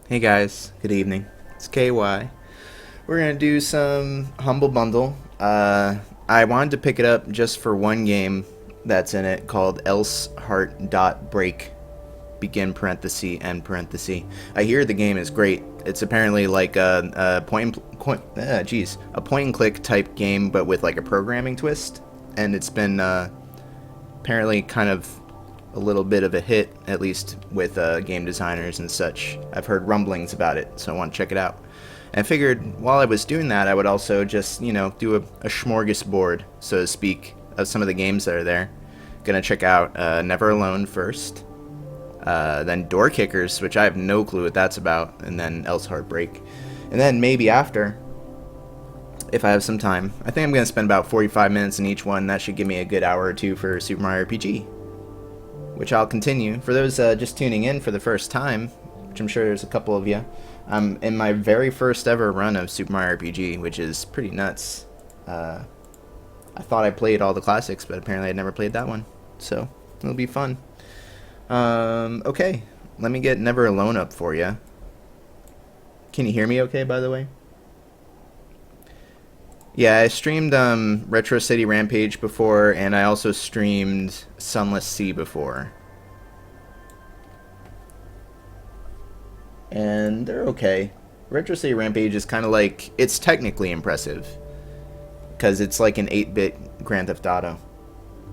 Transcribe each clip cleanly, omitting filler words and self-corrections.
Hey guys, good evening. It's KY. We're gonna do some Humble Bundle. I wanted to pick it up just for one game that's in it called Else Heart Dot Break. Begin parenthesis end parenthesis. I hear the game is great. It's apparently like a a point and click type game, but with like a programming twist. And it's been apparently kind of a little bit of a hit, at least with game designers and such. I've heard rumblings about it, so I want to check it out. And I figured while I was doing that, I would also just, do a smorgasbord, so to speak, of some of the games that are there. Gonna check out Never Alone first, then Door Kickers, which I have no clue what that's about, and then Else Heartbreak. And then maybe after, if I have some time, I think I'm gonna spend about 45 minutes in each one. That should give me a good hour or two for Super Mario RPG, which I'll continue. For those just tuning in for the first time, which I'm sure there's a couple of you, I'm in my very first ever run of Super Mario RPG, which is pretty nuts. I thought I played all the classics, but apparently I'd never played that one, so it'll be fun. Okay, let me get Never Alone up for you. Can you hear me okay, by the way? Yeah, I streamed Retro City Rampage before, and I also streamed Sunless Sea before. And they're okay. Retro City Rampage is kind of like, it's technically impressive, because it's like an 8-bit Grand Theft Auto.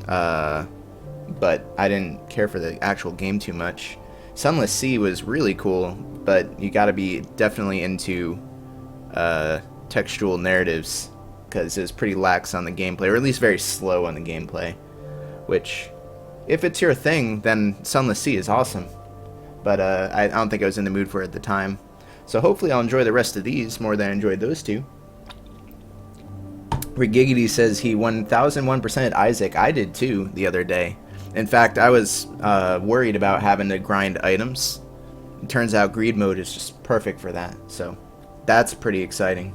But I didn't care for the actual game too much. Sunless Sea was really cool, but you gotta be definitely into textual narratives, because it was pretty lax on the gameplay, or at least very slow on the gameplay. Which, if it's your thing, then Sunless Sea is awesome. But I don't think I was in the mood for it at the time. So hopefully I'll enjoy the rest of these more than I enjoyed those two. Rigiggity says he 1001%ed Isaac. I did too the other day. In fact, I was worried about having to grind items. It turns out greed mode is just perfect for that. So that's pretty exciting.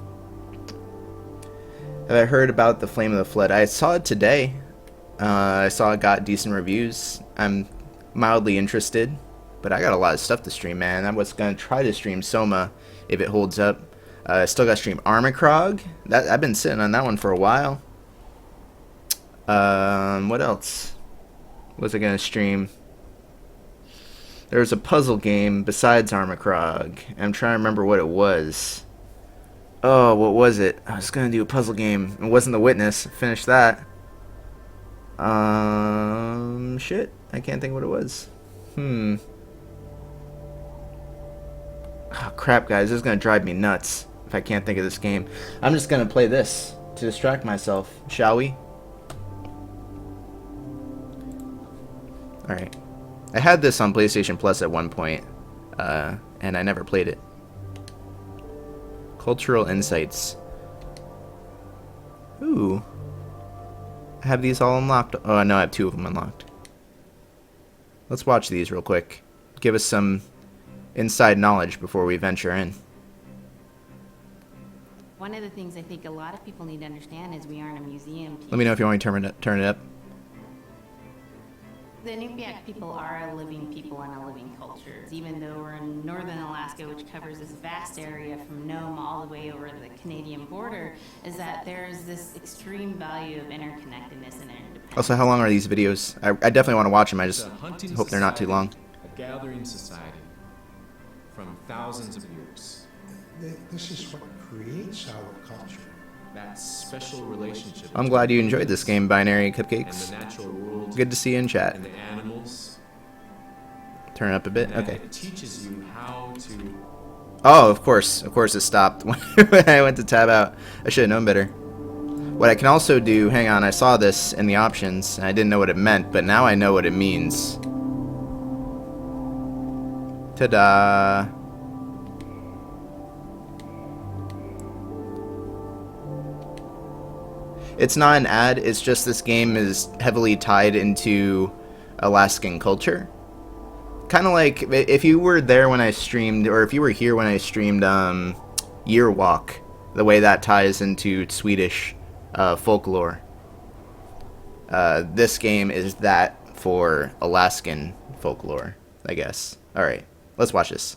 Have I heard about the Flame of the Flood? I saw it today. I saw it got decent reviews. I'm mildly interested, but I got a lot of stuff to stream, man. I was going to try to stream Soma if it holds up. I still got to stream Armacrog. I've been sitting on that one for a while. What else was I going to stream? There was a puzzle game besides Armacrog. I'm trying to remember what it was. Oh, what was it? I was going to do a puzzle game. It wasn't The Witness. Finished that. Shit. I can't think what it was. Oh, crap, guys. This is going to drive me nuts if I can't think of this game. I'm just going to play this to distract myself. Shall we? Alright. I had this on PlayStation Plus at one point, and I never played it. Cultural Insights. Ooh. I have these all unlocked. Oh, no, I have 2 of them unlocked. Let's watch these real quick. Give us some inside knowledge before we venture in. One of the things I think a lot of people need to understand is we aren't a museum. Let me know if you want me to turn it up. The Inuit people are a living people and a living culture. Even though we're in northern Alaska, which covers this vast area from Nome all the way over the Canadian border, is that there's this extreme value of interconnectedness and interdependence. Also, how long are these videos? I definitely want to watch them. I just hope they're not too long. A gathering society from thousands of years. This is what creates our culture. That special relationship. I'm glad you enjoyed this game, Binary Cupcakes. And the natural world. Good to see you in chat. And the animals. Turn it up a bit. And Okay. it teaches you how to. Oh, of course it stopped when I went to tab out. I should have known better. What I can also do, hang on, I saw this in the options, and I didn't know what it meant, but now I know what it means. Ta-da! It's not an ad, it's just this game is heavily tied into Alaskan culture. Kind of like, if you were there when I streamed, or if you were here when I streamed Year Walk, the way that ties into Swedish folklore. This game is that for Alaskan folklore, I guess. Alright, let's watch this.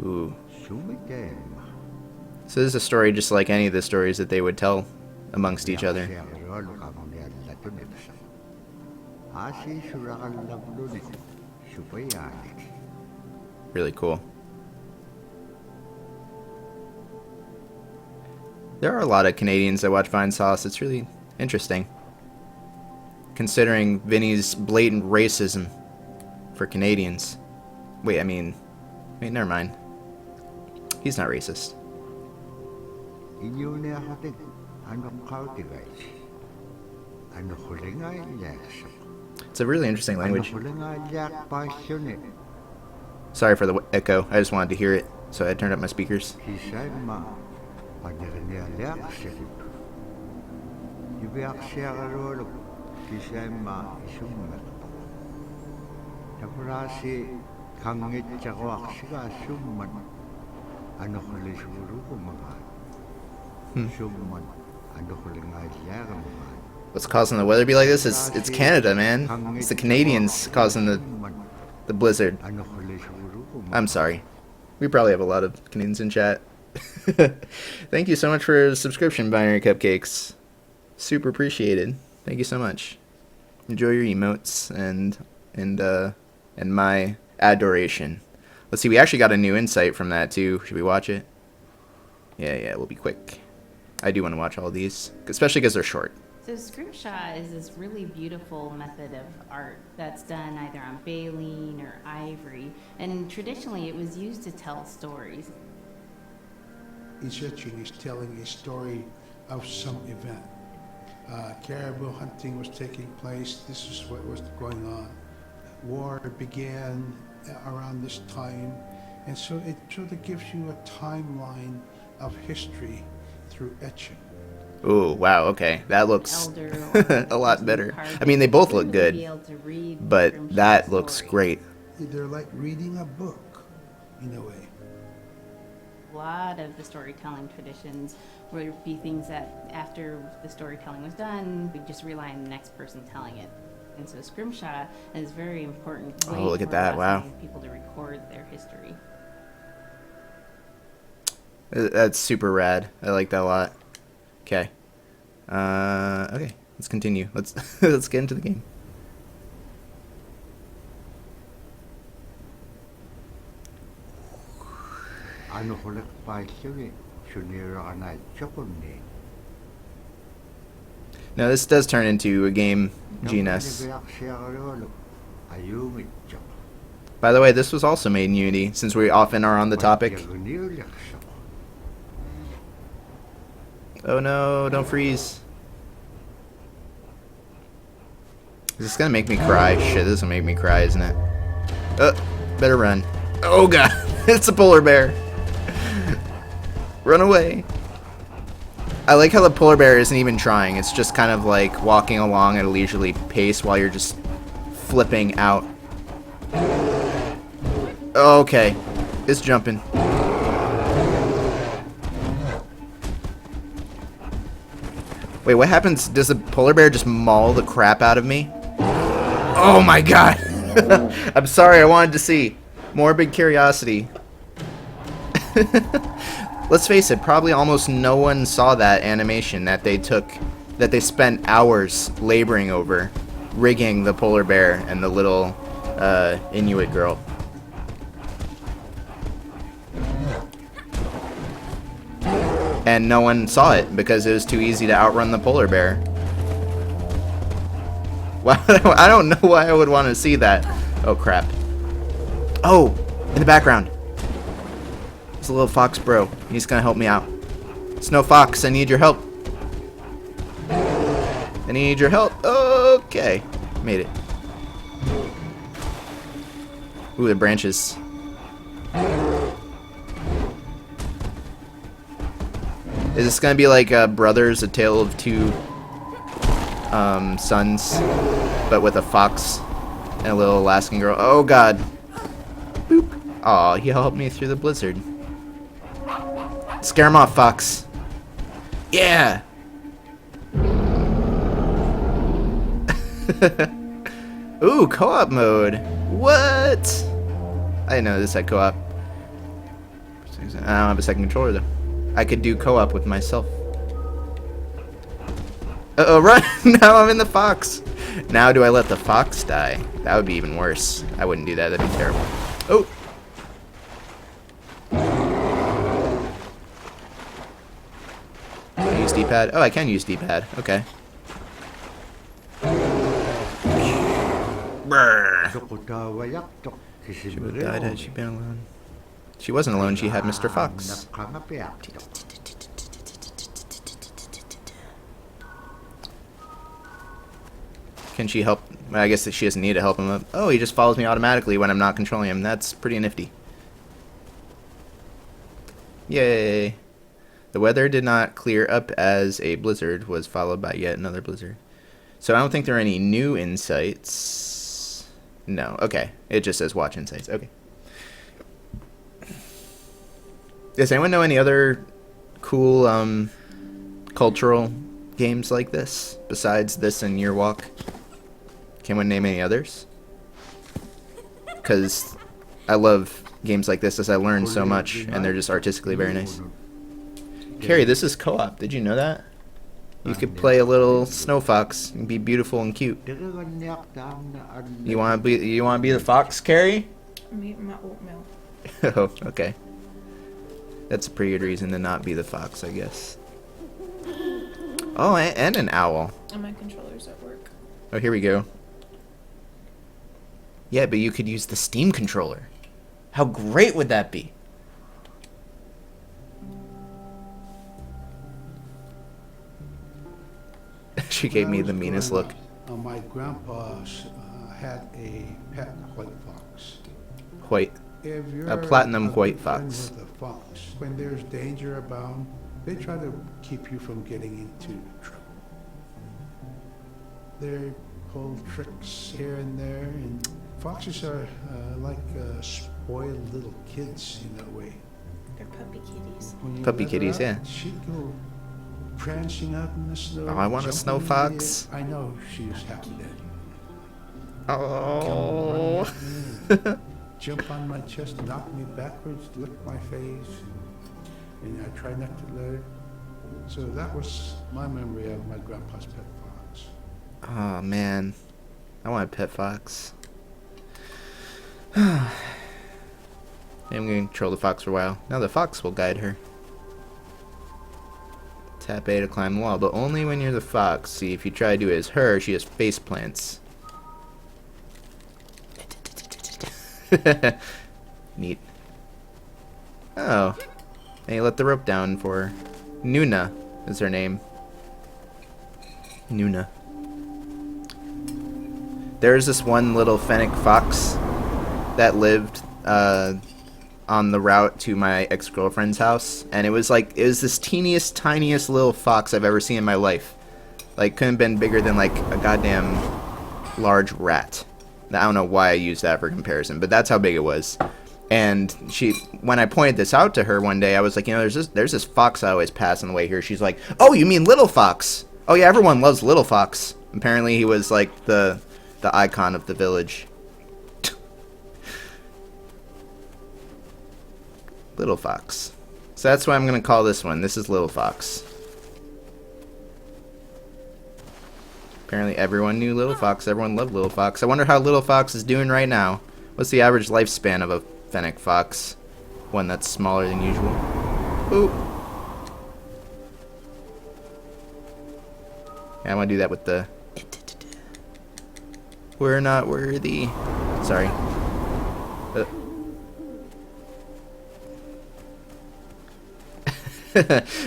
Ooh. Sumitem. So this is a story just like any of the stories that they would tell amongst each other. Really cool. There are a lot of Canadians that watch Vinesauce. It's really interesting, considering Vinny's blatant racism for Canadians. Wait, never mind. He's not racist. It's a really interesting language. Sorry for the echo. I just wanted to hear it, so I turned up my speakers. What's causing the weather to be like this? It's Canada, man. It's the Canadians causing the blizzard. I'm sorry. We probably have a lot of Canadians in chat. Thank you so much for the subscription, Binary Cupcakes. Super appreciated. Thank you so much. Enjoy your emotes and my adoration. Let's see, we actually got a new insight from that too. Should we watch it? Yeah, we'll be quick. I do want to watch all these, especially because they're short. So scrimshaw is this really beautiful method of art that's done either on baleen or ivory, and traditionally it was used to tell stories. Each etching is telling a story of some event. Caribou hunting was taking place. This is what was going on. War began around this time, and so it sort of gives you a timeline of history through etching. Oh, wow, okay. That looks a lot better. I mean, they both look good, but that looks great. They're like reading a book, in a way. A lot of the storytelling traditions would be things that after the storytelling was done, we just rely on the next person telling it. And so scrimshaw is very important. Oh, look at that, wow. People to record their history. That's super rad. I like that a lot. Okay. Okay, let's continue. Let's let's get into the game. Now this does turn into a game, GNS. By the way, this was also made in Unity, since we often are on the topic. Oh no, don't freeze. Is this gonna make me cry? Shit, this will make me cry, isn't it? Better run. Oh god, it's a polar bear. Run away. I like how the polar bear isn't even trying. It's just kind of like walking along at a leisurely pace while you're just flipping out. Okay, it's jumping. Wait, what happens? Does the polar bear just maul the crap out of me? Oh my god! I'm sorry, I wanted to see. Morbid curiosity. Let's face it, probably almost no one saw that animation that they spent hours laboring over, rigging the polar bear and the little Inuit girl. And no one saw it because it was too easy to outrun the polar bear. Well, I don't know why I would want to see that. Oh crap. Oh, in the background. It's a little fox bro. He's gonna help me out. Snow Fox, I need your help. I need your help. Okay. Made it. Ooh, the branches. Is this gonna be like Brothers, A Tale of Two Sons, but with a fox and a little Alaskan girl? Oh god. Boop. Aw, he helped me through the blizzard. Scare him off, fox. Yeah! Ooh, co-op mode. What? I didn't know this had co-op. I don't have a second controller though. I could do co-op with myself. Uh-oh, run! Now I'm in the fox. Now do I let the fox die? That would be even worse. I wouldn't do that. That'd be terrible. Oh! Can I use D-pad? Oh, I can use D-pad. Okay. Brrr. She would have died had she been alone. She wasn't alone. She had Mr. Fox. Can she help? I guess that she doesn't need to help him up. Oh, he just follows me automatically when I'm not controlling him. That's pretty nifty. Yay. The weather did not clear up as a blizzard was followed by yet another blizzard. So I don't think there are any new insights. No, okay. It just says watch insights. Okay. Does anyone know any other cool cultural games like this besides this and Year Walk? Can one name any others? Because I love games like this as I learn so much, and they're just artistically very nice. Carrie, this is co-op. Did you know that? You could play a little snow fox and be beautiful and cute. You want to be the fox, Carrie? I'm eating my oatmeal. Oh, okay. That's a pretty good reason to not be the fox, I guess. Oh, and an owl. And my controller's at work. Oh, here we go. Yeah, but you could use the Steam controller. How great would that be? She gave me the meanest look. My grandpa had a pet white fox. White. If you're A platinum white good friend fox. with a fox, when there's danger abound, they try to keep you from getting into trouble. They pull tricks here and there, and foxes are like spoiled little kids in a way. They're puppy kitties. When you Puppy let her kitties, out, yeah. She'd go prancing out in the snow. Oh, I want a jumping snow in the fox. air. I know she was happy then. Oh. Jump on my chest, knock me backwards, lick my face, and I try not to let her. So that was my memory of my grandpa's pet fox. Oh, man. I want a pet fox. I'm going to control the fox for a while. Now the fox will guide her. Tap A to climb the wall, but only when you're the fox. See, if you try to do it as her, she has face plants. Neat. Oh. And you let the rope down for her. Nuna is her name. Nuna. There's this one little fennec fox that lived on the route to my ex-girlfriend's house, and it was this teeniest, tiniest little fox I've ever seen in my life. Like, couldn't have been bigger than like a goddamn large rat. I don't know why I used that for comparison, but that's how big it was. And when I pointed this out to her one day, I was like, there's this fox I always pass on the way here. She's like, oh, you mean Little Fox? Oh yeah, everyone loves Little Fox. Apparently he was like the icon of the village. Little Fox. So that's why I'm going to call this one. This is Little Fox. Apparently everyone knew Little Fox. Everyone loved Little Fox. I wonder how Little Fox is doing right now. What's the average lifespan of a fennec fox? One that's smaller than usual. Ooh. Yeah, I want to do that with the... We're not worthy. Sorry.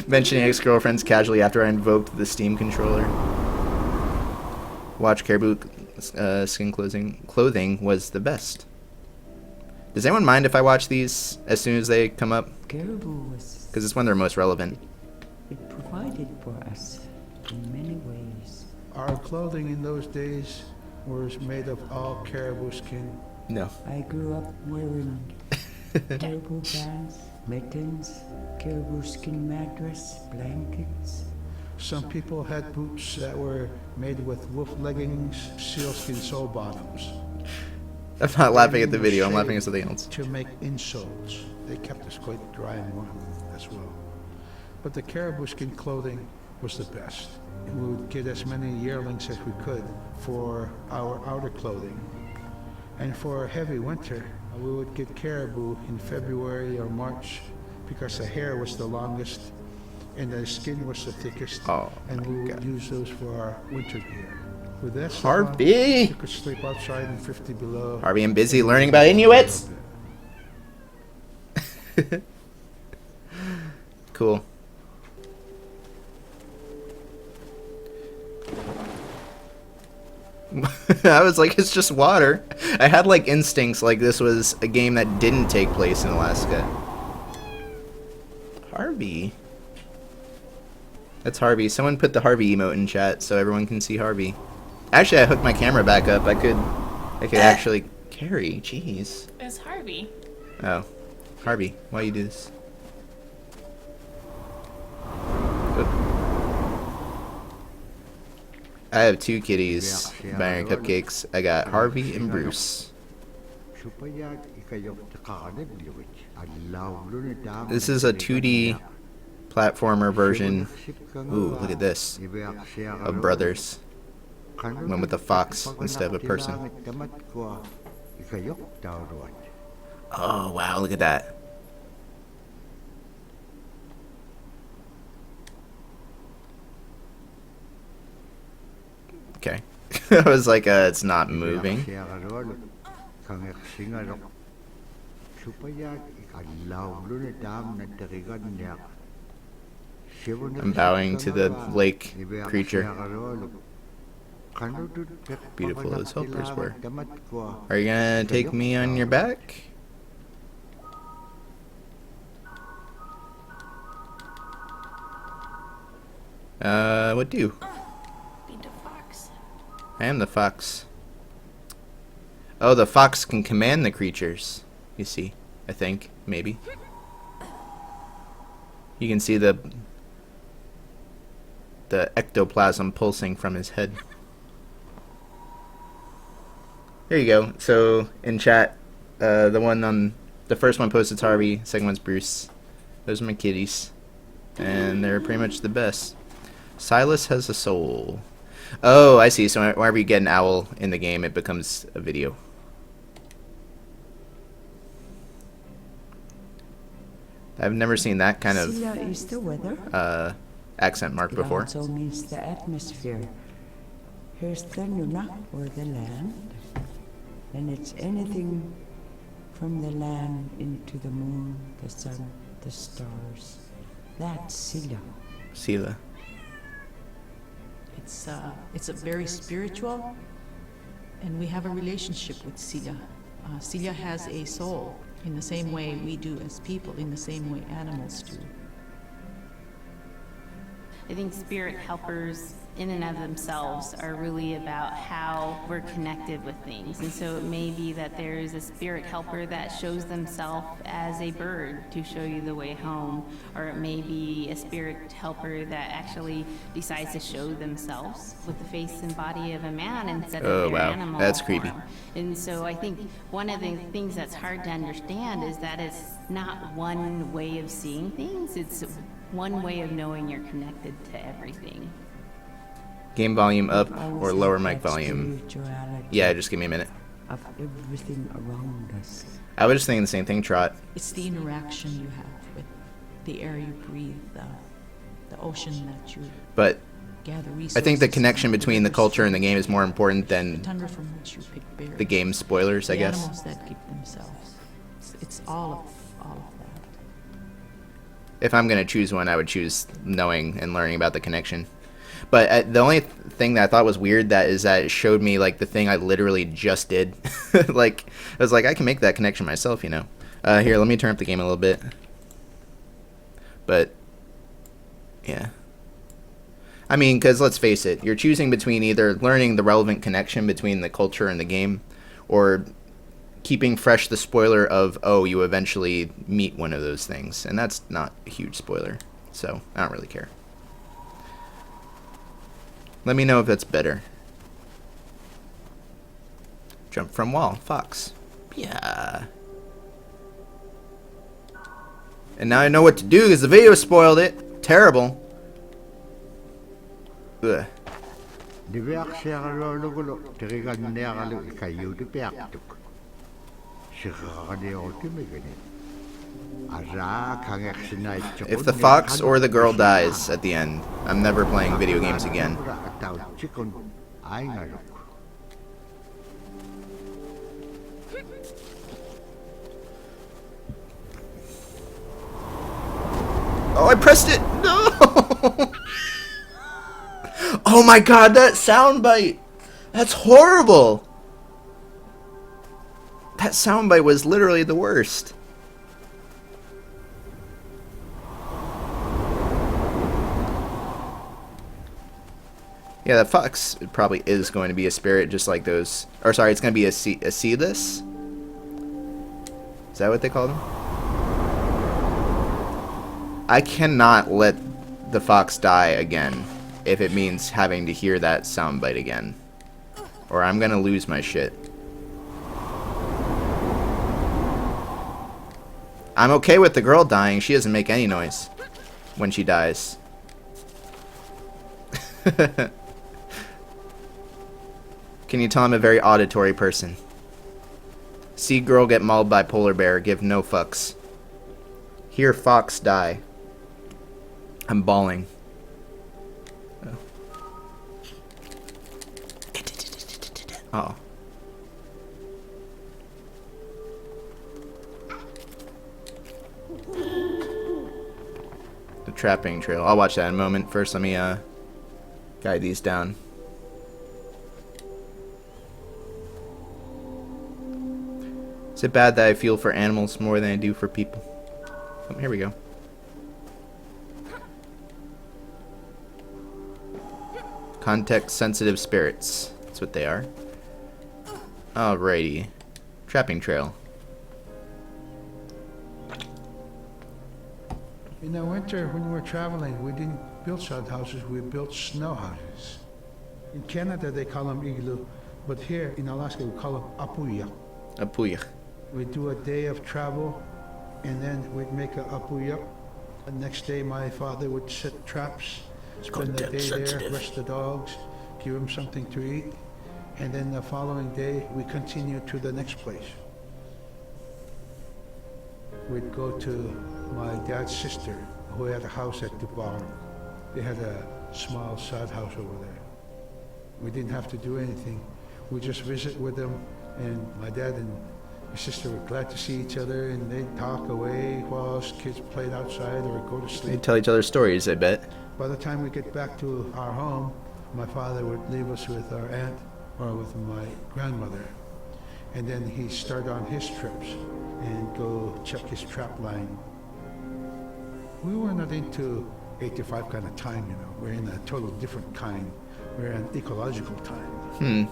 Mentioning ex-girlfriends casually after I invoked the Steam controller. Watch Caribou skin clothing was the best. Does anyone mind if I watch these as soon as they come up? Caribou was... Because it's when they're most relevant. It provided for us in many ways. Our clothing in those days was made of all caribou skin. No. I grew up wearing caribou pants, mittens, caribou skin mattress, blankets. Some people had boots that were made with wolf leggings, sealskin sole bottoms. I'm not laughing at the Burning video, I'm was laughing at shading something else. to make insoles. They kept us quite dry and warm as well. But the caribou skin clothing was the best. We would get as many yearlings as we could for our outer clothing. And for heavy winter, we would get caribou in February or March because the hair was the longest and the skin was the thickest. Oh, and we my would God. use those for our winter gear. With that stuff on, Harvey! you could sleep outside in 50 below. Harvey, I'm busy learning about Inuits! Cool. I was like, it's just water. I had like instincts like this was a game that didn't take place in Alaska. Harvey. That's Harvey. Someone put the Harvey emote in chat so everyone can see Harvey. Actually, I hooked my camera back up. I could actually carry. Jeez. It's Harvey. Oh, Harvey, why you do this? Oop. I have two kitties buying cupcakes. I got Harvey and Bruce. This is a 2D platformer version. Ooh, look at this. Of Brothers. One with a fox instead of a person. Oh, wow, look at that. Okay. I was like, it's not moving. I'm bowing to the lake creature. Beautiful those helpers were. Are you gonna take me on your back? What do? Be the fox. I am the fox. Oh, the fox can command the creatures. You see, I think, maybe. You can see the ectoplasm pulsing from his head. There you go. So in chat, the first one posted Harvey, second one's Bruce. Those are my kitties, and they're pretty much the best. Silas has a soul. Oh, I see. So whenever you get an owl in the game, it becomes a video. I've never seen that kind of Sila is the weather. accent mark It before. also means the atmosphere. Here's the nuna, or the land. And it's anything from the land into the moon, the sun, the stars. That's Sila. Sila. It's a very spiritual, and we have a relationship with Sila. Sila has a soul in the same way we do as people, in the same way animals do. I think spirit helpers in and of themselves are really about how we're connected with things. And so it may be that there is a spirit helper that shows themselves as a bird to show you the way home, or it may be a spirit helper that actually decides to show themselves with the face and body of a man instead Oh, of their wow. animal That's creepy. form. And so I think one of the things that's hard to understand is that it's not one way of seeing things, it's one way of knowing you're connected to everything. Game volume up Always or lower have mic that volume. spirituality Yeah, just give me a minute. of everything around us. I was just thinking the same thing, Trot. It's the interaction you have with the air you breathe, the ocean that you But gather resources. I think the connection from, between the rivers culture and the from, game is more important the than tundra from which you pick berries. the game spoilers, I The guess. animals that keep themselves. It's all of that. If I'm going to choose one, I would choose knowing and learning about the connection. But the only thing that I thought was weird that is that it showed me like the thing I literally just did. Like I was like, I can make that connection myself, you know. Here, let me turn up the game a little bit. But yeah, I mean, because let's face it, you're choosing between either learning the relevant connection between the culture and the game, or keeping fresh the spoiler of, oh, you eventually meet one of those things, and that's not a huge spoiler, so I don't really care. Let me know if that's better. Jump from wall. Fox. Yeah. And now I know what to do because the video spoiled it. Terrible. Ugh. If the fox or the girl dies at the end, I'm never playing video games again. Oh, I pressed it! No! Oh my god, that soundbite! That's horrible! That soundbite was literally the worst. Yeah, that fox probably is going to be a spirit just like those. Or sorry, it's going to be a seedless? Is that what they call them? I cannot let the fox die again if it means having to hear that soundbite again. Or I'm going to lose my shit. I'm okay with the girl dying. She doesn't make any noise when she dies. Can you tell I'm a very auditory person? See girl get mauled by polar bear, give no fucks. Hear fox die. I'm bawling. Oh. Oh. The trapping trail. I'll watch that in a moment. First, let me guide these down. Is it bad that I feel for animals more than I do for people? Oh, here we go. Context-sensitive spirits. That's what they are. Alrighty. Trapping trail. In the winter, when we were traveling, we didn't build sod houses, we built snow houses. In Canada, they call them igloo, but here in Alaska, we call them apuya. Apuya. We do a day of travel, and then we'd make a apuya. The next day, my father would set traps, spend the day there, rest the dogs, give them something to eat, and then the following day, we continue to the next place. We'd go to my dad's sister, who had a house at Dubai. They had a small sod house over there. We didn't have to do anything. We just visit with them, and my dad and my sister were glad to see each other, and they'd talk away while us kids played outside or go to They sleep. tell each other stories, I bet. By the time we get back to our home, my father would leave us with our aunt or with my grandmother. And then he'd start on his trips and go check his trap line. We were not into 8 to 5 kind of time, you know. We're in a total different kind. We're in ecological time.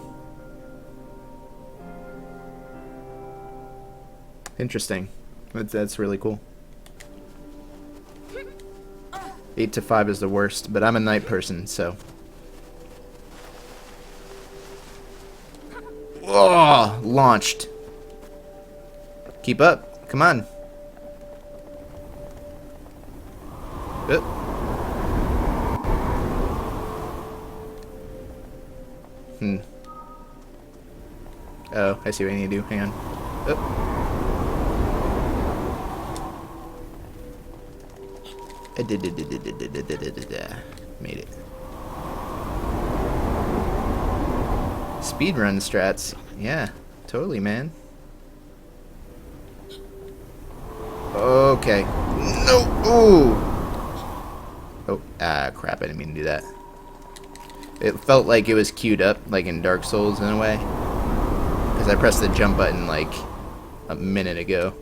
Interesting. That's really cool. 8 to 5 is the worst, but I'm a night person, so. Oh, launched. Keep up. Come on. Oh, I see what I need to do. Hang on. Made it. Speedrun strats. Yeah, totally, man. Okay. No. Ooh. Oh, crap. I didn't mean to do that. It felt like it was queued up, like in Dark Souls in a way. Because I pressed the jump button like a minute ago.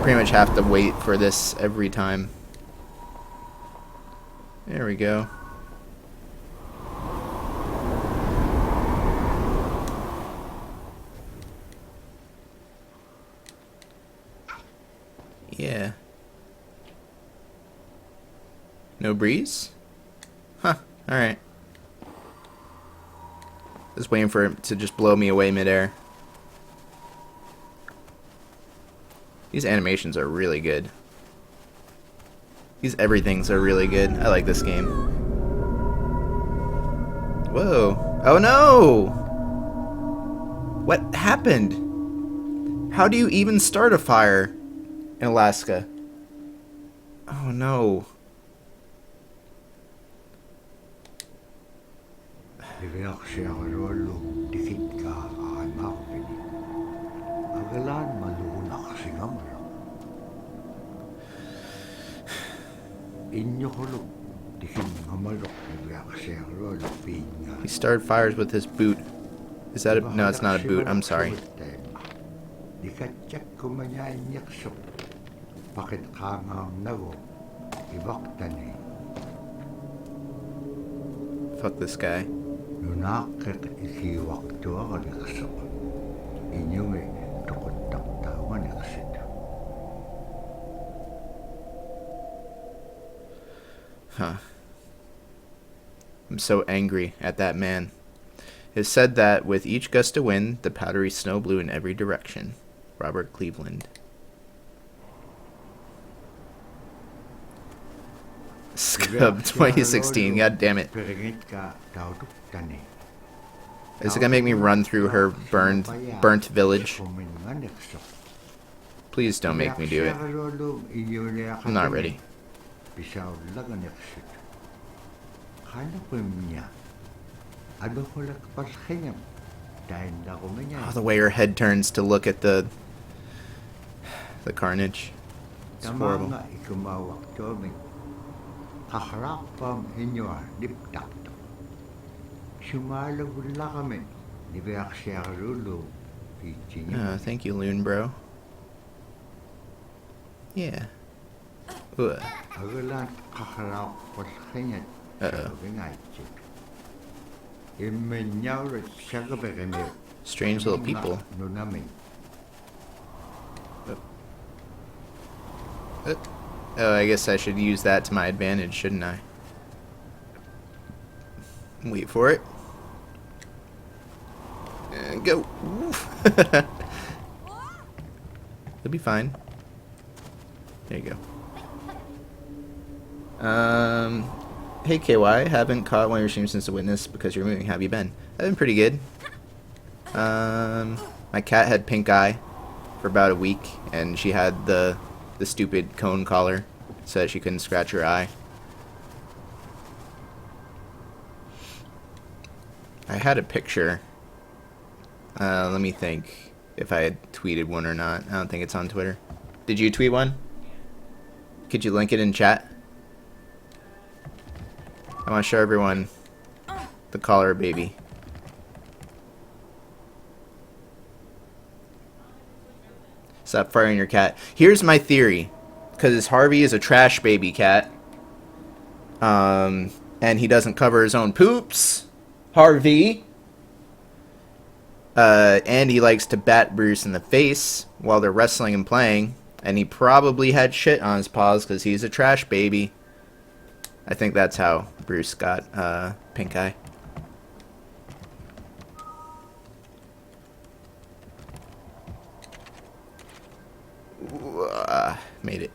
Pretty much have to wait for this every time. There we go. Yeah. No breeze? Huh. Alright. Just waiting for it to just blow me away midair. These animations are really good. These everythings are really good. I like this game. Whoa. Oh no! What happened? How do you even start a fire in Alaska? Oh no. He started fires with his boot. Is that a... No, it's not a boot. I'm sorry. Fuck this guy. Huh. I'm so angry at that man. It is said that with each gust of wind, the powdery snow blew in every direction. Robert Cleveland. Scub 2016, god damn it. Is it gonna make me run through her burnt village? Please don't make me do it. I'm not ready. Oh, the way her head turns to look at the carnage. It's horrible. Thank you, Loon Bro. Yeah. Uh-oh. Strange little people. Oh, I guess I should use that to my advantage, shouldn't I? Wait for it. And go. It'll be fine. There you go. Hey KY, haven't caught one of your streams since the witness because you're moving. How have you been? I've been pretty good. My cat had pink eye for about a week, and she had the stupid cone collar so that she couldn't scratch her eye. I had a picture. Let me think if I had tweeted one or not. I don't think it's on Twitter. Did you tweet one? Could you link it in chat? I want to show everyone the collar baby. Stop firing your cat. Here's my theory. Because Harvey is a trash baby cat. And he doesn't cover his own poops. Harvey. And he likes to bat Bruce in the face while they're wrestling and playing. And he probably had shit on his paws because he's a trash baby. I think that's how Bruce got pink eye. Made it.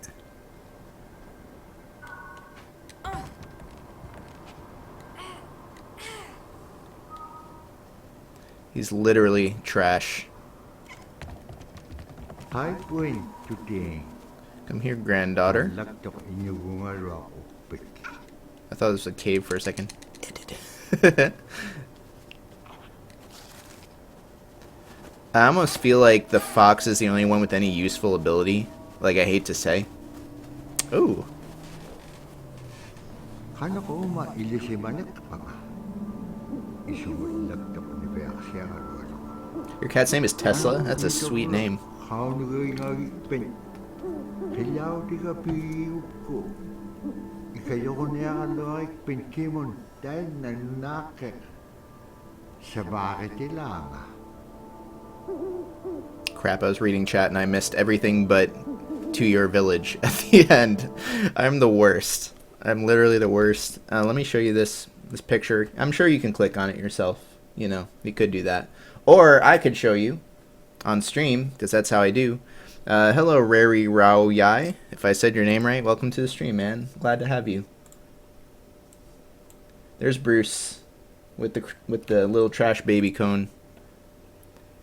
He's literally trash. Come here, granddaughter. I thought it was a cave for a second. I almost feel like the fox is the only one with any useful ability. Like, I hate to say. Ooh. Your cat's name is Tesla? That's a sweet name. Crap, I was reading chat and I missed everything but to your village at the end. I'm the worst. I'm literally the worst. Let me show you this picture. I'm sure you can click on it yourself. You know, you could do that. Or I could show you on stream, because that's how I do. Hello, Rari Rao Yai. If I said your name right, welcome to the stream, man. Glad to have you. There's Bruce with the little trash baby cone.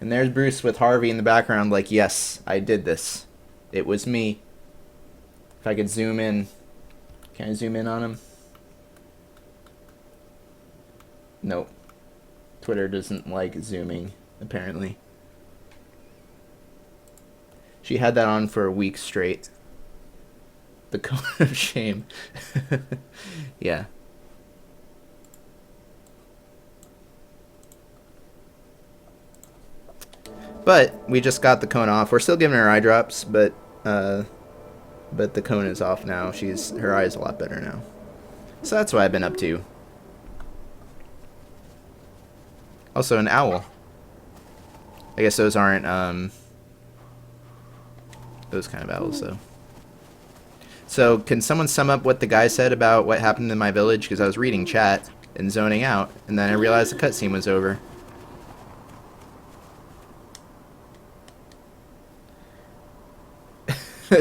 And there's Bruce with Harvey in the background like, yes, I did this. It was me. If I could zoom in. Can I zoom in on him? Nope. Twitter doesn't like zooming, apparently. She had that on for a week straight. The cone of shame. Yeah. But we just got the cone off. We're still giving her eye drops, but the cone is off now. Her eye is a lot better now. So that's what I've been up to. Also, an owl. I guess those aren't those kind of owls, though. So, can someone sum up what the guy said about what happened in my village? Because I was reading chat and zoning out, and then I realized the cutscene was over.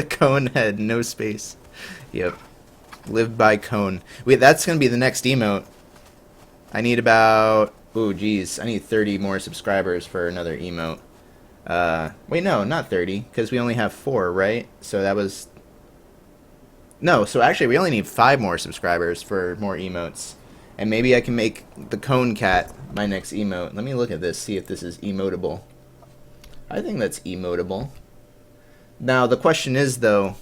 Cone head, no space. Yep. Live by cone. Wait, that's gonna be the next emote. I need about... Ooh, geez. I need 30 more subscribers for another emote. Wait, no, not 30, because we only have 4, right? So that was... No, so actually we only need 5 more subscribers for more emotes. And maybe I can make the cone cat my next emote. Let me look at this, see if this is emotable. I think that's emotable. Now, the question is, though,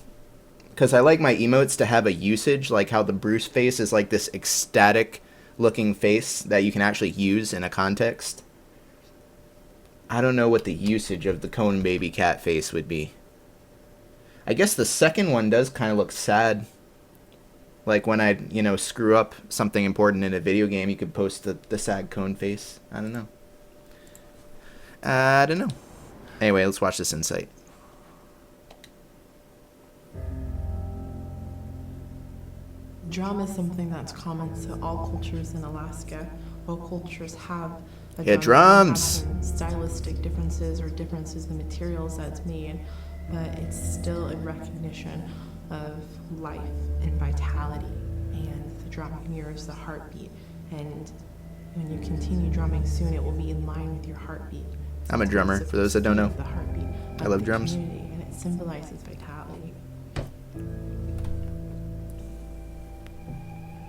because I like my emotes to have a usage, like how the Bruce face is like this ecstatic-looking face that you can actually use in a context. I don't know what the usage of the cone baby cat face would be. I guess the second one does kind of look sad. Like when I, you know, screw up something important in a video game, you could post the sad cone face. I don't know. I don't know. Anyway, let's watch this insight. Drum is something that's common to all cultures in Alaska. All cultures have a Yeah, drum. drums. Have some stylistic differences or differences in the materials that it's made, but it's still a recognition of life and vitality. And the drum mirrors the heartbeat. And when you continue drumming soon, it will be in line with your heartbeat. I'm a drummer, for those that don't know. The heartbeat I of love the drums. community, and it symbolizes vitality.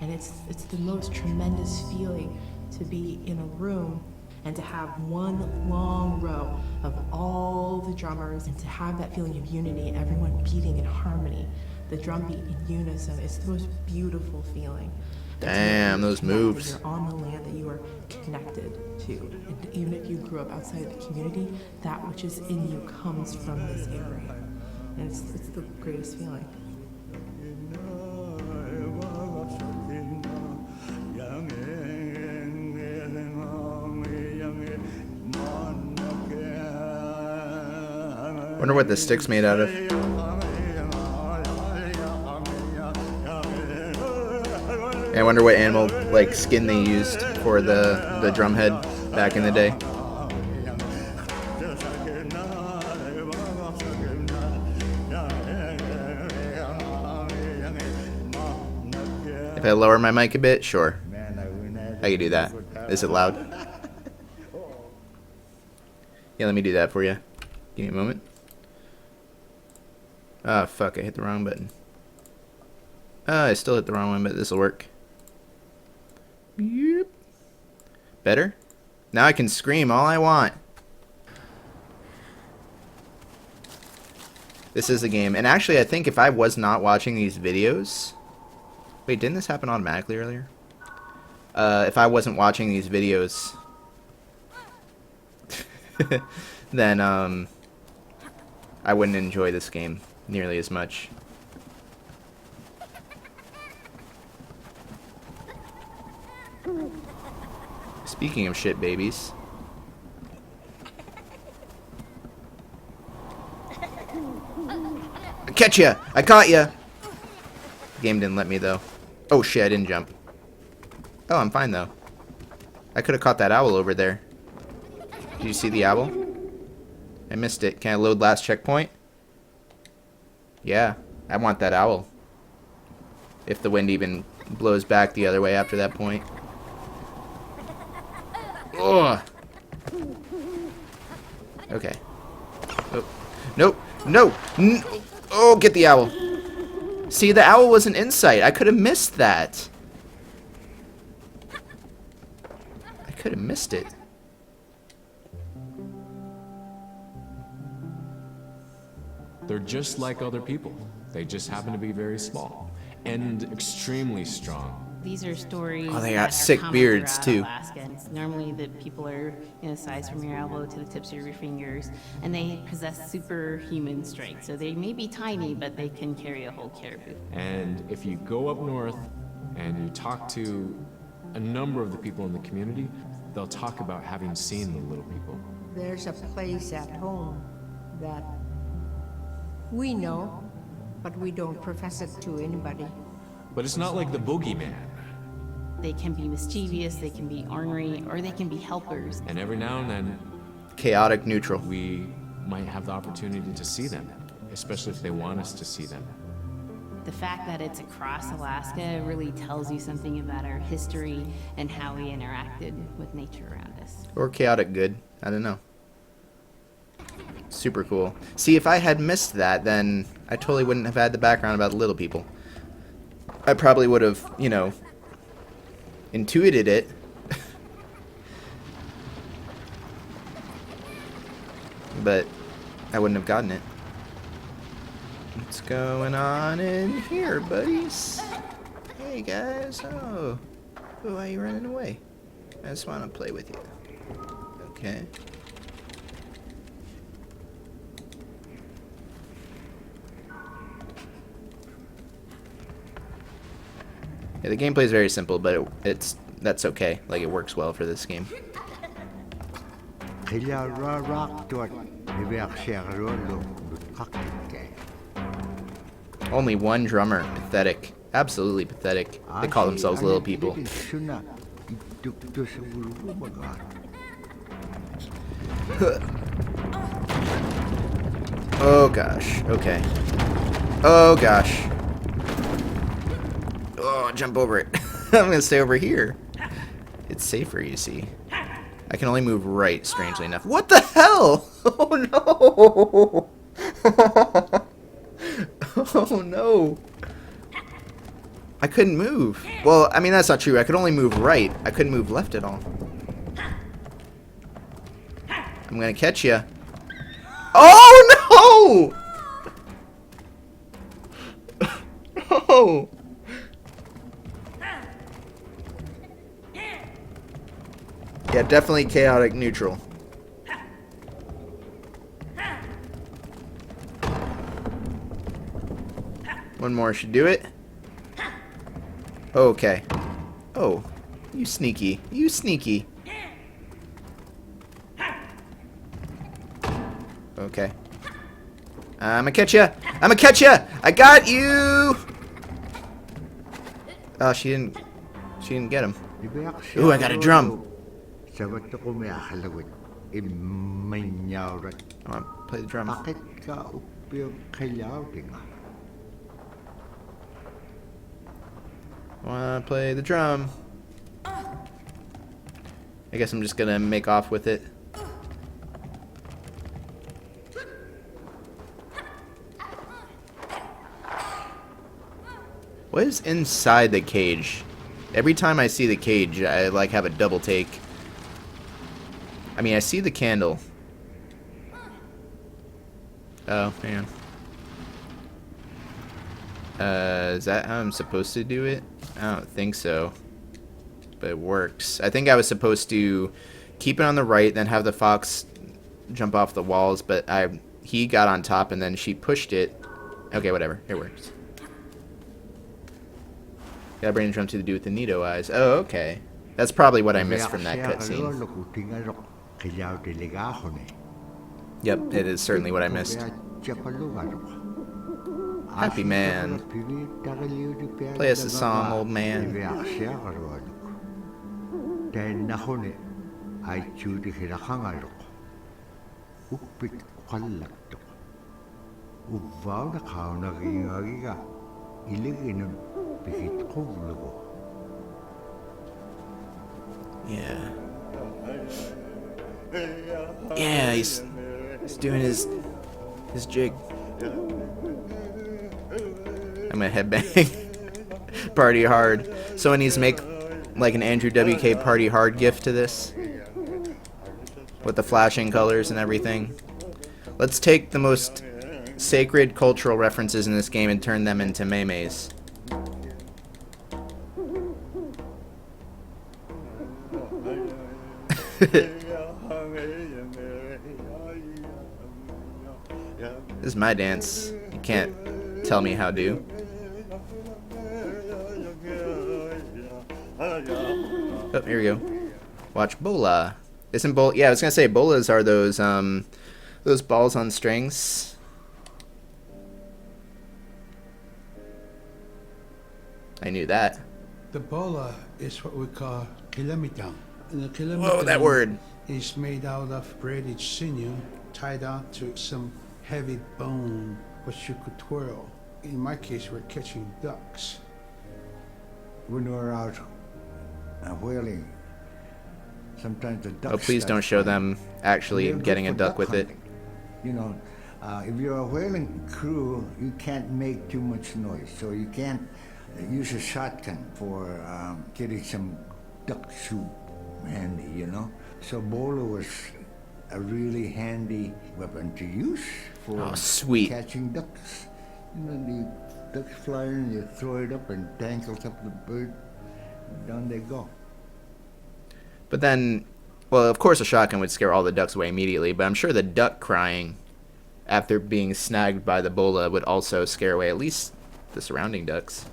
And it's the most tremendous feeling to be in a room and to have one long row of all the drummers and to have that feeling of unity, everyone beating in harmony, the drum beat in unison. It's the most beautiful feeling. Damn, those moves. You're on the land that you are connected to. And even if you grew up outside of the community, that which is in you comes from this area. And it's the greatest feeling. Wonder what this stick's made out of. And I wonder what animal like skin they used for the drum head back in the day. If I lower my mic a bit, sure. I can do that. Is it loud? Yeah, let me do that for you. Give me a moment. Ah, fuck, I hit the wrong button. I still hit the wrong one, but this'll work. Yep. Better? Now I can scream all I want. This is a game. And actually, I think if I was not watching these videos... Wait, didn't this happen automatically earlier? If I wasn't watching these videos... then, I wouldn't enjoy this game nearly as much. Speaking of shit babies. I catch ya! I caught ya! The game didn't let me, though. Oh, shit, I didn't jump. Oh, I'm fine, though. I could have caught that owl over there. Did you see the owl? I missed it. Can I load last checkpoint? Yeah, I want that owl. If the wind even blows back the other way after that point. Ugh. Okay. Oh. Nope. No. Oh, get the owl. See, the owl wasn't in sight. I could have missed that. I could have missed it. They're just like other people. They just happen to be very small and extremely strong. These are stories. Oh, they that got are sick common beards, throughout too. Alaska. And normally, the people are size from your elbow to the tips of your fingers, and they possess superhuman strength. So they may be tiny, but they can carry a whole caribou. And if you go up north and you talk to a number of the people in the community, they'll talk about having seen the little people. There's a place at home that we know, but we don't profess it to anybody. But it's not like the boogeyman. They can be mischievous, they can be ornery, or they can be helpers. And every now and then, Chaotic neutral. we might have the opportunity to see them, especially if they want us to see them. The fact that it's across Alaska really tells you something about our history and how we interacted with nature around us. Or chaotic good. I don't know. Super cool. See, if I had missed that, then I totally wouldn't have had the background about the little people. I probably would have, you know, intuited it. But I wouldn't have gotten it. What's going on in here, buddies? Hey, guys. Oh, why are you running away? I just want to play with you. Okay. Yeah, the gameplay is very simple, but that's okay. Like, it works well for this game. Only one drummer. Pathetic. Absolutely pathetic. They call themselves little people. Oh gosh. Okay. Oh gosh. Oh, jump over it. I'm gonna stay over here. It's safer, you see. I can only move right, strangely enough. What the hell? Oh no! Oh no! I couldn't move. Well, I mean, that's not true. I could only move right. I couldn't move left at all. I'm gonna catch ya. Oh no! Oh! Yeah, definitely chaotic neutral. One more should do it. Okay. Oh, you sneaky. You sneaky. Okay. I'ma catch ya. I'ma catch ya. I got you. Oh, she didn't get him. Ooh, I got a drum. I want to play the drum. I want to play the drum. I guess I'm just gonna make off with it. What is inside the cage? Every time I see the cage, I like have a double take. I mean, I see the candle. Oh, man. Is that how I'm supposed to do it? I don't think so. But it works. I think I was supposed to keep it on the right, then have the fox jump off the walls, but he got on top and then she pushed it. Okay, whatever. It works. Gotta bring the drum to the dude with the neato eyes. Oh, okay. That's probably what I missed from that cutscene. Yep, it is certainly what I missed. Happy man. Play us a song, old man. Yeah. Yeah, he's doing his jig. I'm gonna headbang. Party hard. Someone needs to make like an Andrew WK party hard gift to this. With the flashing colors and everything. Let's take the most sacred cultural references in this game and turn them into memes. This is my dance. You can't tell me how to. Oh, here we go. Watch Bola. Isn't Bola? Yeah, I was gonna say bolas are those balls on strings. I knew that. The bola is what we call kilamitang. And the kilamitang Whoa, that word. is made out of braided sinew tied onto some heavy bone which you could twirl. In my case, we're catching ducks. When we're out whaling, sometimes the ducks. Oh, please don't show them actually getting a duck with it. You know, if you're a whaling crew, you can't make too much noise, so you can't use a shotgun for getting some duck soup handy, you know. So Bola was a really handy weapon to use for catching ducks. You know, the ducks fly in, you throw it up and tangles up the bird, and down they go. But then, well, of course a shotgun would scare all the ducks away immediately, but I'm sure the duck crying after being snagged by the bola would also scare away at least the surrounding ducks.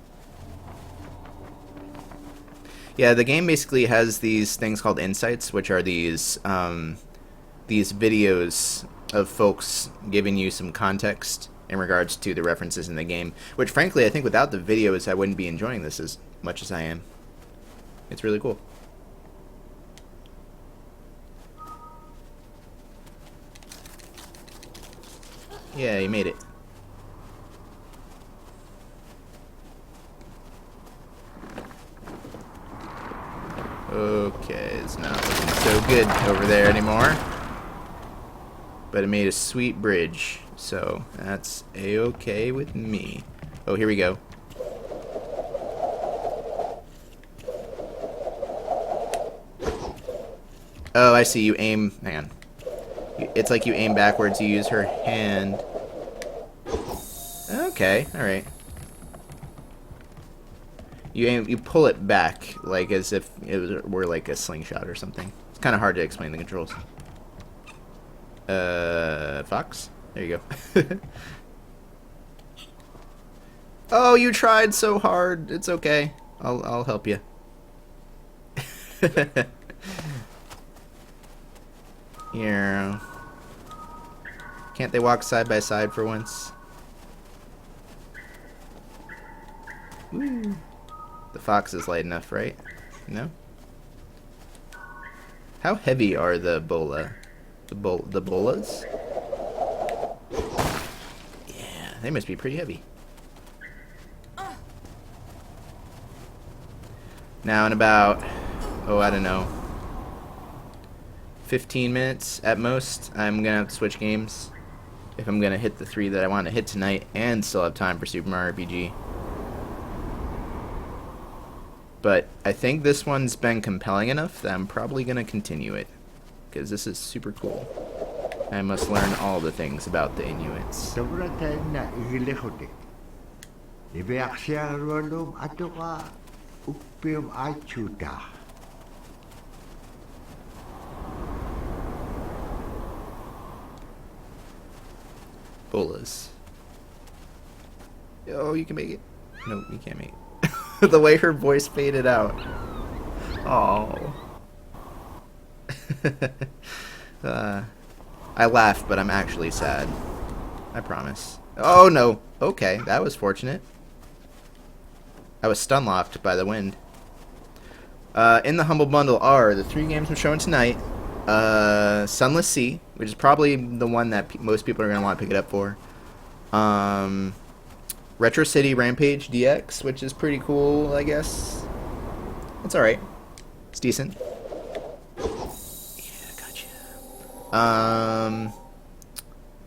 Yeah, the game basically has these things called insights, which are these videos of folks giving you some context in regards to the references in the game, which frankly I think without the videos I wouldn't be enjoying this as much as I am. It's really cool. Yeah, you made it. Okay, it's not looking so good over there anymore. But it made a sweet bridge, so that's a-okay with me. Oh, here we go. Oh, I see. You aim. Hang on. It's like you aim backwards. You use her hand. Okay, all right. You aim. You pull it back, like as if it were like a slingshot or something. It's kind of hard to explain the controls. Fox. There you go. Oh, you tried so hard. It's okay. I'll help you. Here. Can't they walk side by side for once? Woo. The fox is light enough, right? No? How heavy are the bola? The bolas? Yeah, they must be pretty heavy. Now in about, I don't know, 15 minutes at most, I'm gonna have to switch games if I'm gonna hit the 3 that I want to hit tonight and still have time for Super Mario RPG. But I think this one's been compelling enough that I'm probably gonna continue it, because this is super cool. I must learn all the things about the Inuits. Bolas. Oh, you can make it. No, you can't make it. The way her voice faded out. Oh. I laugh, but I'm actually sad. I promise. Oh, no. Okay, that was fortunate. I was stun locked by the wind. In the Humble Bundle are the 3 games I'm showing tonight. Sunless Sea, which is probably the one that most people are going to want to pick it up for. Retro City Rampage DX, which is pretty cool, I guess. It's alright. It's decent. Yeah, gotcha.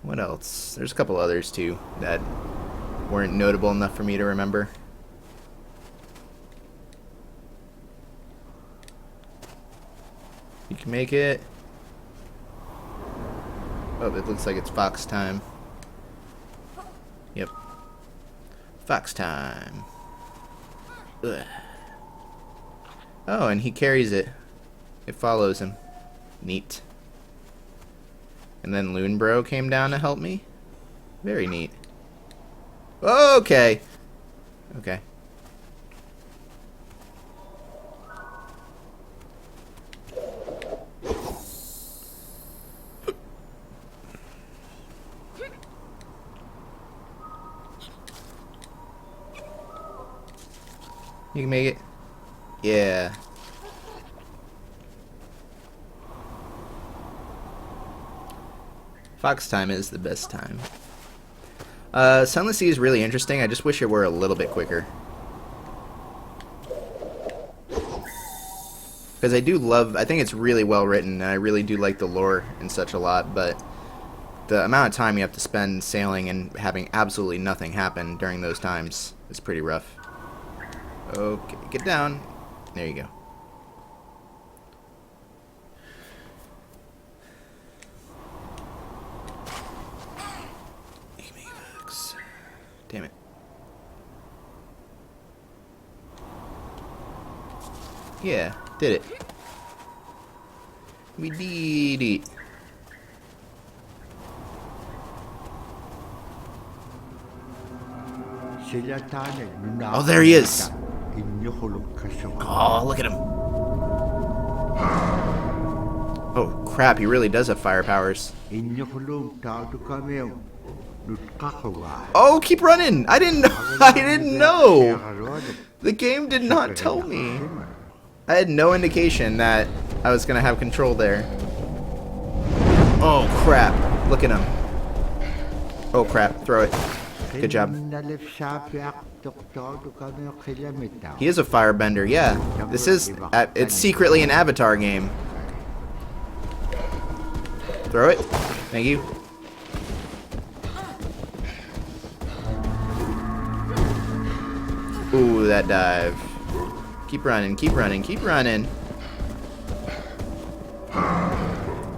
What else? There's a couple others, too, that weren't notable enough for me to remember. You can make it. Oh, it looks like it's Fox time. Yep. Fox time. Ugh. Oh, and he carries it. It follows him. Neat. And then Loon Bro came down to help me. Very neat. Okay. Okay. You can make it. Yeah. Fox time is the best time. Sunless Sea is really interesting. I just wish it were a little bit quicker. Because I think it's really well written, and I really do like the lore and such a lot, but the amount of time you have to spend sailing and having absolutely nothing happen during those times is pretty rough. Okay, get down. There you go. Damn it. Yeah, did it. We did it. Oh, there he is. Oh, look at him. Oh, crap, he really does have fire powers. Oh, keep running. I didn't know. I didn't know. The game did not tell me. I had no indication that I was going to have control there. Oh, crap. Look at him. Oh, crap. Throw it. Good job. He is a firebender, yeah. This is... it's secretly an Avatar game. Throw it. Thank you. Ooh, that dive. Keep running, keep running, keep running.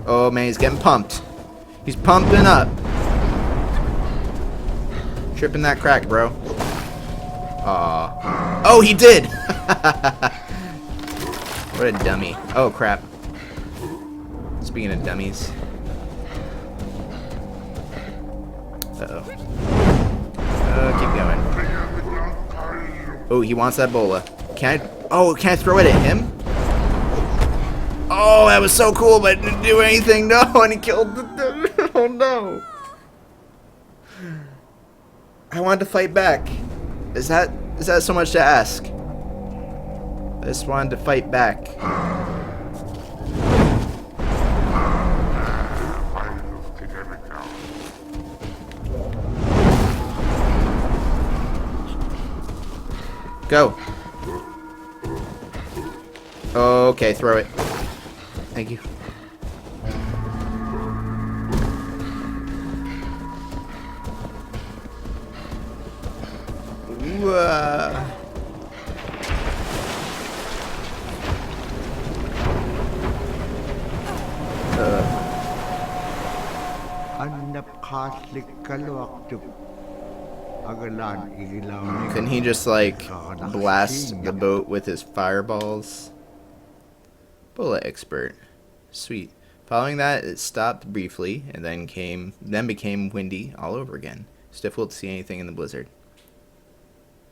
Oh, man, he's getting pumped. He's pumping up. Tripping that crack, bro. Aw. Oh, he did! What a dummy. Oh, crap. Speaking of dummies. Uh-oh. Keep going. Oh, he wants that bola. Can I throw it at him? Oh, that was so cool, but it didn't do anything. No, and he killed the... Oh, no. I wanted to fight back. Is that so much to ask? I just wanted to fight back. Go. Okay, throw it. Thank you. Couldn't he just, like, blast the boat with his fireballs? Bola expert. Sweet. Following that, it stopped briefly, and then became windy all over again. It's difficult to see anything in the blizzard.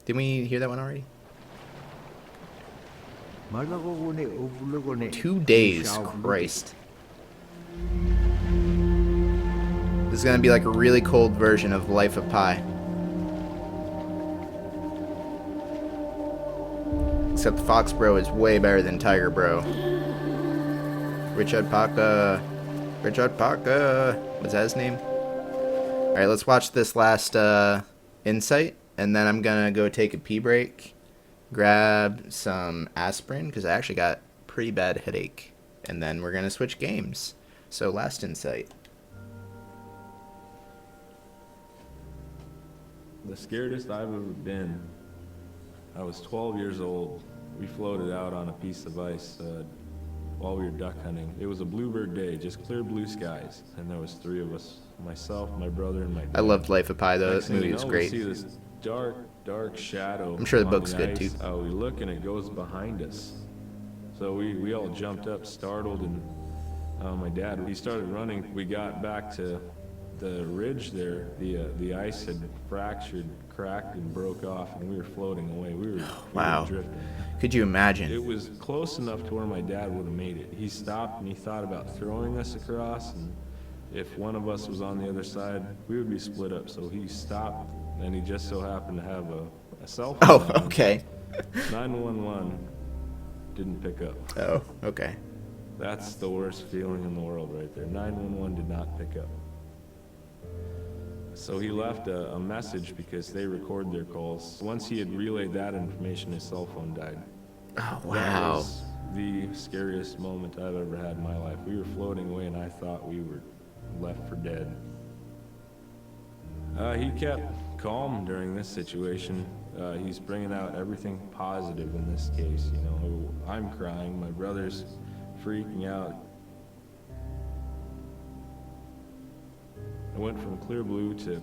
Didn't we hear that one already? 2 days, Christ. This is gonna be like a really cold version of Life of Pi. Except Fox Bro is way better than Tiger Bro. Richard Parker. Richard Parker. Was that his name? Alright, let's watch this last insight. And then I'm gonna go take a pee break. Grab some aspirin, because I actually got a pretty bad headache. And then we're gonna switch games. So last insight. The scariest I've ever been, I was 12 years old. We floated out on a piece of ice while we were duck hunting. It was a bluebird day, just clear blue skies. And there was 3 of us, myself, my brother, and my dad. I loved Life of Pi, though. Next That thing movie you was know, great. We see this dark shadow. I'm sure the on book's good, ice. too. We look and it goes behind us. So we all jumped up, startled, and my dad, he started running. We got back to the ridge there. The ice had fractured, cracked, and broke off, and we were floating away. We Wow. were drifting. Could you imagine? It was close enough to where my dad would have made it. He stopped and he thought about throwing us across, and if one of us was on the other side, we would be split up. So he stopped, and he just so happened to have a cell phone. Oh, on. okay. 911 didn't pick up. Oh, okay. That's the worst feeling in the world right there. 911 did not pick up. So he left a message because they record their calls. Once he had relayed that information, his cell phone died. Oh, That wow. was the scariest moment I've ever had in my life. We were floating away and I thought we were left for dead. He kept calm during this situation. He's bringing out everything positive in this case. You know, I'm crying, my brother's freaking out. I went from clear blue to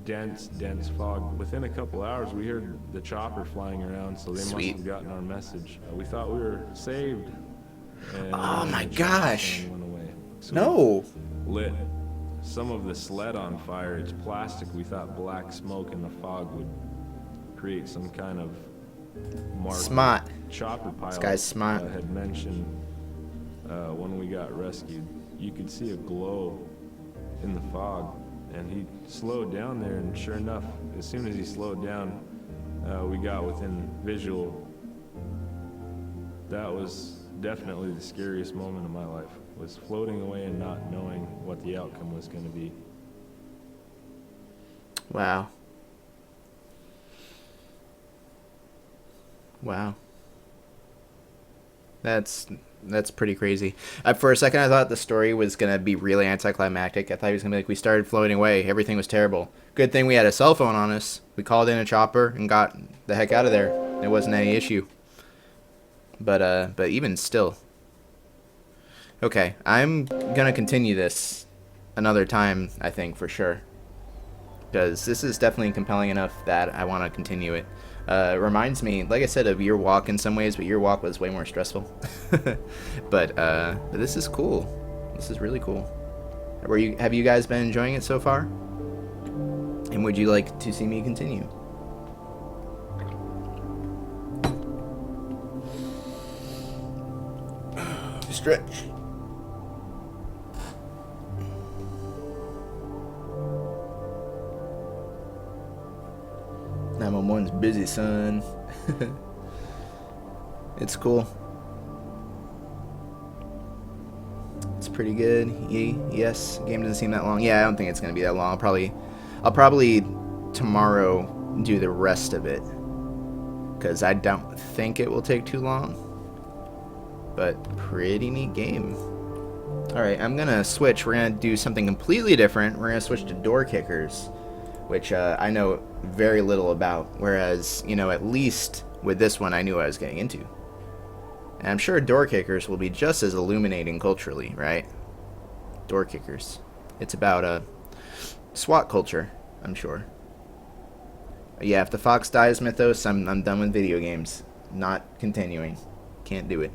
dense fog. Within a couple hours, we heard the chopper flying around, so they Sweet. must have gotten our message. We thought we were saved. And Oh my the chopper gosh. went away. So No. we lit some of the sled on fire. It's plastic. We thought black smoke in the fog would create some kind of mark. Smart. Chopper pilot This guy's smart. had mentioned when we got rescued, you could see a glow in the fog, and he slowed down there, and sure enough, as soon as he slowed down, we got within visual. That was definitely the scariest moment of my life, was floating away and not knowing what the outcome was going to be. Wow. Wow. That's pretty crazy. For a second, I thought the story was going to be really anticlimactic. I thought he was going to be like, we started floating away. Everything was terrible. Good thing we had a cell phone on us. We called in a chopper and got the heck out of there. There wasn't any issue. But even still. Okay, I'm going to continue this another time, I think, for sure. Because this is definitely compelling enough that I want to continue it. It reminds me, like I said, of your walk in some ways, but your walk was way more stressful. but this is cool. This is really cool. Have you guys been enjoying it so far? And would you like to see me continue? Stretch. 911's busy, son. It's cool. It's pretty good. Yes. Game doesn't seem that long. Yeah, I don't think it's gonna be that long. I'll probably tomorrow do the rest of it, because I don't think it will take too long. But pretty neat game. Alright, I'm gonna switch. We're gonna do something completely different. We're gonna switch to door kickers, which I know very little about, whereas, you know, at least with this one I knew what I was getting into. And I'm sure door kickers will be just as illuminating culturally, right? Door kickers. It's about SWAT culture, I'm sure. Yeah, if the fox dies mythos, I'm done with video games. Not continuing. Can't do it.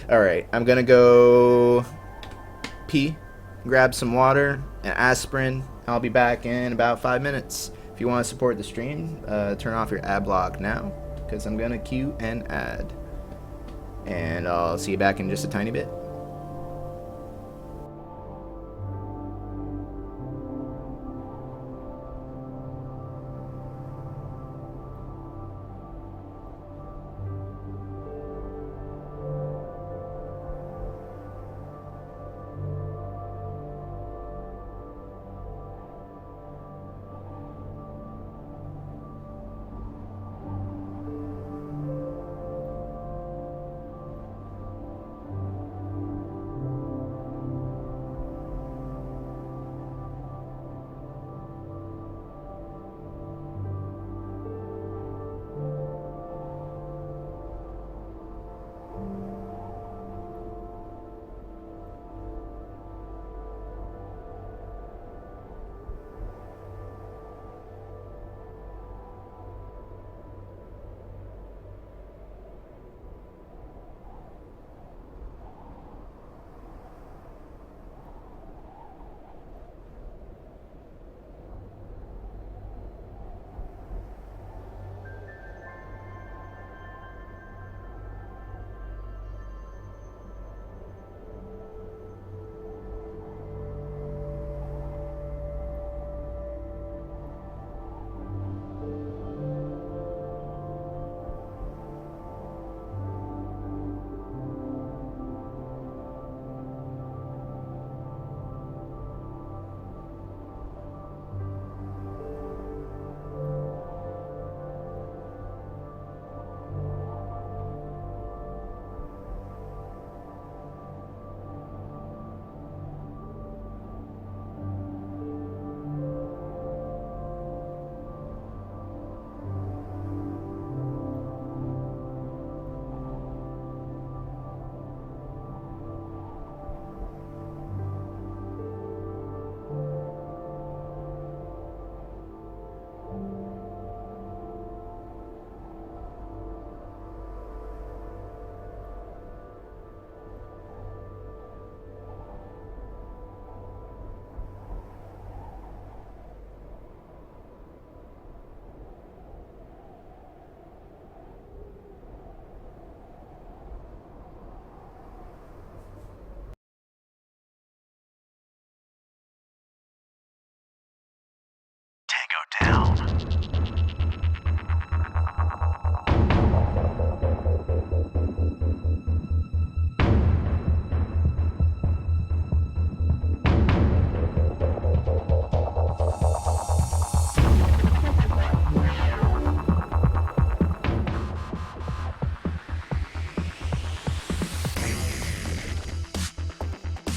Alright, I'm gonna go pee, grab some water, and aspirin. I'll be back in about 5 minutes. If you want to support the stream, turn off your ad block now, because I'm gonna cue an ad. And I'll see you back in just a tiny bit. down.